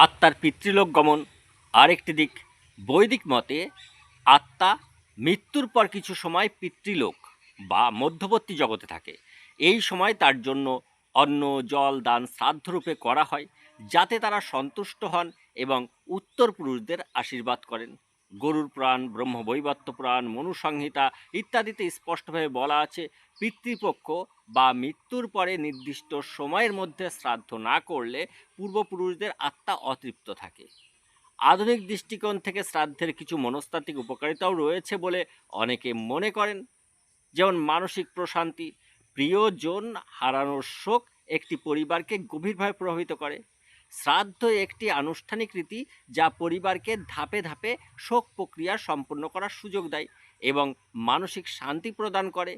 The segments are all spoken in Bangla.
আত্মার পিতৃলোক গমন আরেকটি দিক। বৈদিক মতে আত্মা মৃত্যুর পর কিছু সময় পিতৃলোক বা মধ্যবর্তী জগতে থাকে। এই সময় তার জন্য অন্ন জল দান শ্রাদ্ধরূপে করা হয়, যাতে তারা সন্তুষ্ট হন এবং উত্তর পুরুষদের আশীর্বাদ করেন। গরুর পুরাণ, ব্রহ্মবৈবর্ত পুরাণ, মনুসংহিতা ইত্যাদিতে স্পষ্টভাবে বলা আছে, পিতৃপক্ষ বা মৃত্যুর পরে নির্দিষ্ট সময়ের মধ্যে শ্রাদ্ধ না করলে পূর্বপুরুষদের আত্মা অতৃপ্ত থাকে। আধুনিক দৃষ্টিকোণ থেকে শ্রাদ্ধের কিছু মনস্তাত্ত্বিক উপকারিতাও রয়েছে বলে অনেকে মনে করেন, যেমন মানসিক প্রশান্তি। প্রিয়জন হারানোর শোক একটি পরিবারকে গভীরভাবে প্রভাবিত করে। শ্রাদ্ধ একটি আনুষ্ঠানিক রীতি যা পরিবারকে ধাপে ধাপে শোক প্রক্রিয়া সম্পন্ন করার সুযোগ দেয় এবং মানসিক শান্তি প্রদান করে।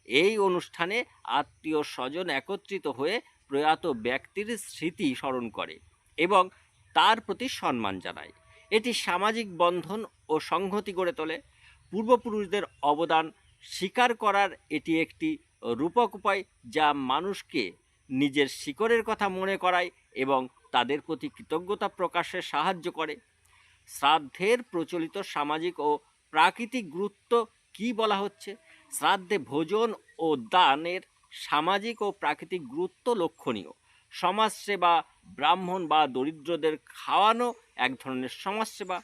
এই অনুষ্ঠানে আত্মীয় স্বজন একত্রিত হয়ে প্রয়াত ব্যক্তির স্মৃতি স্মরণ করে এবং তার প্রতি সম্মান জানায়। এটি সামাজিক বন্ধন ও সংহতি গড়ে তোলে। পূর্বপুরুষদের অবদান স্বীকার করার এটি একটি রূপক উপায়, যা মানুষকে নিজের শিকড়ের কথা মনে করায় এবং তাদের প্রতি কৃতজ্ঞতা প্রকাশে সাহায্য করে। শ্রাদ্ধের প্রচলিত সামাজিক ও প্রাকৃতিক গুরুত্ব কি বলা হচ্ছে? শ্রাদ্ধে ভোজন ও দানের সামাজিক ও প্রাকৃতিক গুরুত্ব লক্ষণীয়। সমাজসেবা, ব্রাহ্মণ বা দরিদ্রদের খাওয়ানো এক ধরনের সমাজসেবা।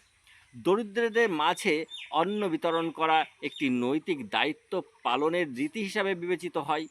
দরিদ্রদের মাঝে অন্ন বিতরণ করা একটি নৈতিক দায়িত্ব পালনের রীতি হিসাবে বিবেচিত হয়।